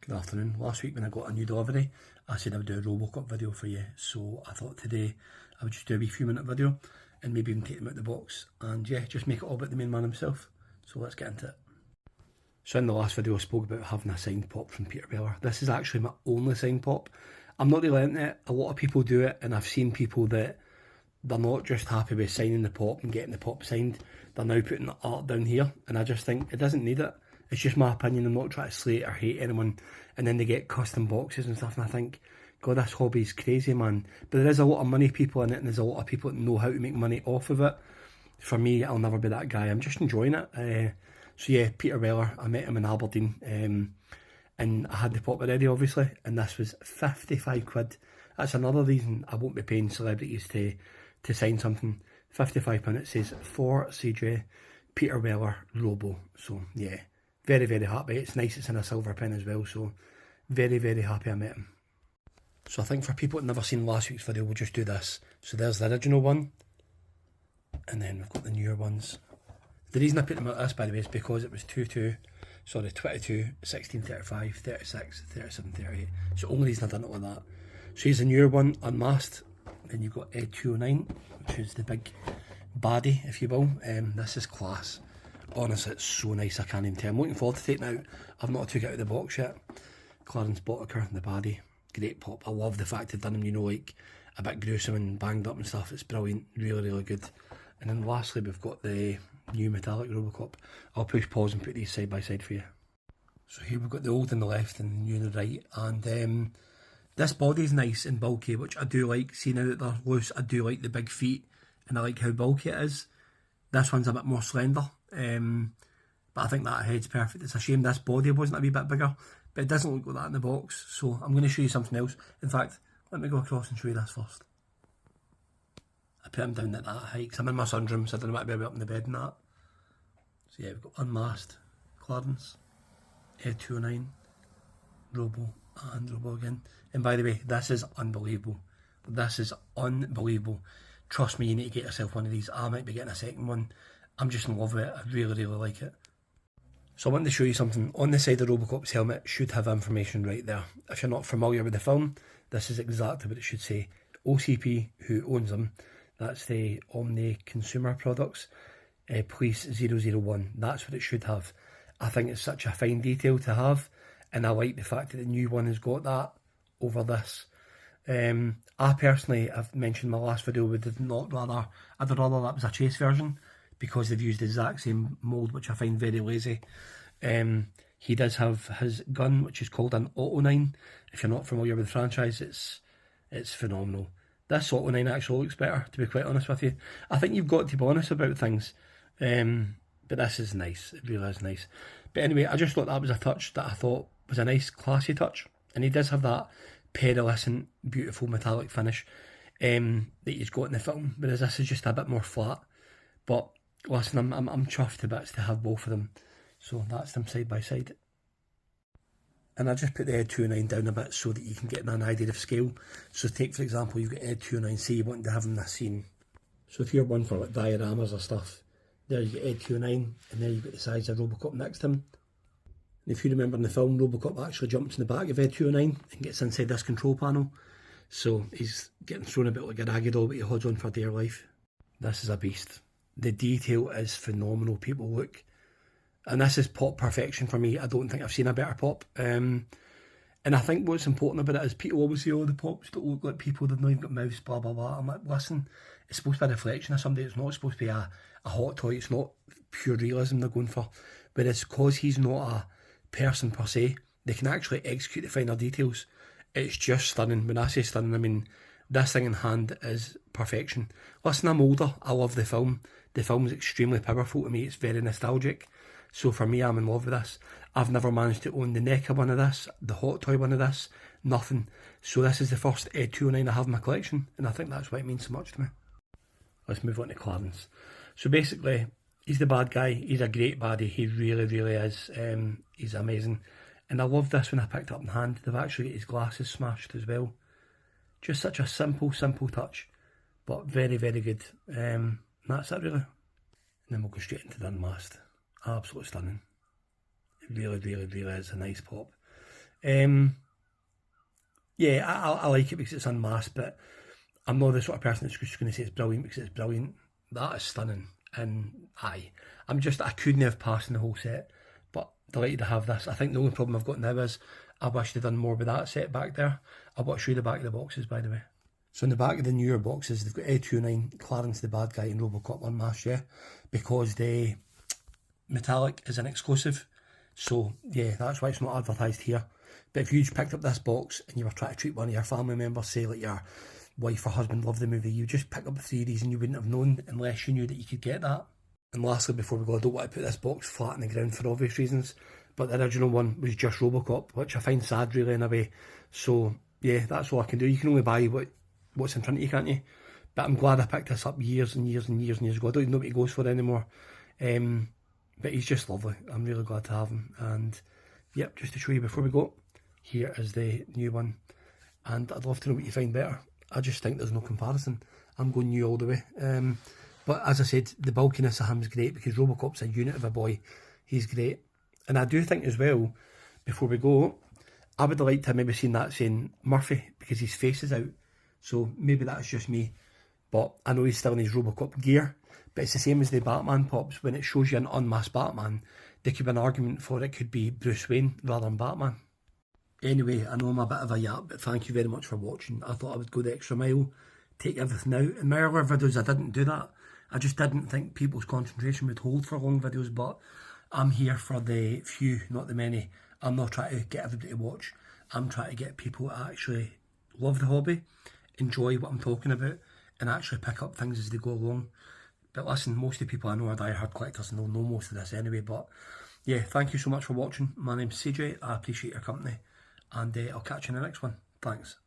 Good afternoon. Last week when I got a new delivery, I said I would do a Robocop video for you. So I thought today I would just do a wee few minute video and maybe even take them out the box and yeah, just make it all about the main man himself. So let's get into it. So in the last video I spoke about having a signed pop from Peter Beller. This is actually my only signed pop. I'm not really into it. A lot of people do it and I've seen people that they're not just happy with signing the pop and getting the pop signed. They're now putting the art down here and I just think it doesn't need it. It's just my opinion. I'm not trying to slate or hate anyone. And then they get custom boxes and stuff and I think, God, this hobby's crazy, man. But there is a lot of money people in it and there's a lot of people that know how to make money off of it. For me, I'll never be that guy. I'm just enjoying it. So yeah, Peter Beller, I met him in Aberdeen and I had the pop already, obviously, and this was 55 quid. That's another reason I won't be paying celebrities to sign something. £55, it says for CJ, Peter Beller, Robo. So yeah, very, very happy. It's nice it's in a silver pen as well, so very, very happy I met him. So I think for people that never seen last week's video, we'll just do this. So there's the original one, and then we've got the newer ones. The reason I put them out this, by the way, is because it was 22, 16, 35, 36, 37, 38. So the only reason I've done it like that. So here's the newer one, unmasked. Then you've got Ed 209, which is the big baddie, if you will. This is class. Honestly, it's so nice, I can't even tell. I'm looking forward to taking it out. I've not took it out of the box yet. Clarence Boddicker, the baddie. Great pop. I love the fact they've done him, you know, like a bit gruesome and banged up and stuff. It's brilliant. Really, really good. And then lastly, we've got the new metallic Robocop. I'll push pause and put these side by side for you. So here we've got the old on the left and the new on the right. And this body's nice and bulky, which I do like. See, now that they're loose, I do like the big feet and I like how bulky it is. This one's a bit more slender. But I think that head's perfect. It's a shame this body wasn't a wee bit bigger, but it doesn't look like that in the box. So I'm going to show you something else. In fact, let me go across and show you this first. I put him down at that height because I'm in my son's room, so I don't want to be up in the bed and that. So yeah, we've got unmasked, Clarence, Ed 209, Robo, and Robo again. And by the way, this is unbelievable. This is unbelievable. Trust me, you need to get yourself one of these. I might be getting a second one. I'm just in love with it. I really, really like it. So I wanted to show you something. On the side of Robocop's helmet should have information right there. If you're not familiar with the film, this is exactly what it should say. OCP, who owns them, that's the Omni Consumer Products, Police 001. That's what it should have. I think it's such a fine detail to have, and I like the fact that the new one has got that over this. I personally, I've mentioned in my last video, I'd rather that was a chase version because they've used the exact same mould, which I find very lazy. He does have his gun, which is called an Auto 9. If you're not familiar with the franchise, it's phenomenal. This Auto 9 actually looks better, to be quite honest with you. I think you've got to be honest about things. But this is nice. It really is nice. But anyway, I just thought that was a touch that I thought was a nice, classy touch. And he does have that pearlescent, beautiful metallic finish that he's got in the film. Whereas this is just a bit more flat. But listen, I'm chuffed to bits to have both of them. So that's them side by side. And I just put the Ed 209 down a bit so that you can get an idea of scale. So take, for example, you've got Ed 209, say you want to have in this scene. So if you're one for like dioramas or stuff, there you get Ed 209, and there you've got the size of Robocop next to him. And if you remember in the film, Robocop actually jumps in the back of Ed 209 and gets inside this control panel. So he's getting thrown a bit like a raggy doll, but he holds on for dear life. This is a beast. The detail is phenomenal, people, look. And this is pop perfection for me. I don't think I've seen a better pop. And I think what's important about it is people always say, oh, the pops don't look like people, they've not even got mouths, blah, blah, blah. I'm like, listen, it's supposed to be a reflection of somebody. It's not supposed to be a hot toy. It's not pure realism they're going for. Whereas because he's not a person per se, they can actually execute the finer details. It's just stunning. When I say stunning, I mean this thing in hand is perfection. Listen, I'm older. I love the film. The film's extremely powerful to me. It's very nostalgic. So for me, I'm in love with this. I've never managed to own the NECA one of this, the hot toy one of this, nothing. So this is the first Ed 209 I have in my collection, and I think that's why it means so much to me. Let's move on to Clarence. So basically, he's the bad guy. He's a great baddie. He really, really is. He's amazing. And I love this when I picked it up in hand. They've actually got his glasses smashed as well. Just such a simple, simple touch, but very, very good. That's it really. And then we'll go straight into the unmasked. Absolutely stunning. It really, really, really is a nice pop. Yeah, I like it because it's unmasked, but I'm not the sort of person that's just going to say it's brilliant because it's brilliant. That is stunning. And aye, I couldn't have passed in the whole set, but delighted to have this. I think the only problem I've got now is I wish they'd done more with that set back there. I want to show you the back of the boxes, by the way. So in the back of the newer boxes, they've got Ed 29, Clarence the Bad Guy, and Robocop unmasked, yeah, because the metallic is an exclusive. So yeah, that's why it's not advertised here. But if you just picked up this box and you were trying to treat one of your family members, say like your wife or husband loved the movie, you just pick up the 3Ds and you wouldn't have known unless you knew that you could get that. And lastly, before we go, I don't want to put this box flat on the ground for obvious reasons, but the original one was just Robocop, which I find sad really in a way. So yeah, that's all I can do. You can only buy what's in front of you, can't you? But I'm glad I picked this up years and years and years and years ago. I don't even know what he goes for anymore. But he's just lovely. I'm really glad to have him. And yep, just to show you before we go, here is the new one. And I'd love to know what you find better. I just think there's no comparison. I'm going new all the way. But as I said, the bulkiness of him is great because Robocop's a unit of a boy. He's great. And I do think as well, before we go, I would have liked to have maybe seen that saying Murphy because his face is out. So maybe that's just me. But I know he's still in his Robocop gear. But it's the same as the Batman pops. When it shows you an unmasked Batman, there could be an argument for it could be Bruce Wayne rather than Batman. Anyway, I know I'm a bit of a yap, but thank you very much for watching. I thought I would go the extra mile, take everything out. In my earlier videos, I didn't do that. I just didn't think people's concentration would hold for long videos, but I'm here for the few, not the many. I'm not trying to get everybody to watch. I'm trying to get people to actually love the hobby, enjoy what I'm talking about, and actually pick up things as they go along. But listen, most of the people I know are diehard collectors and they'll know most of this anyway. But yeah, thank you so much for watching. My name's CJ. I appreciate your company. And I'll catch you in the next one. Thanks.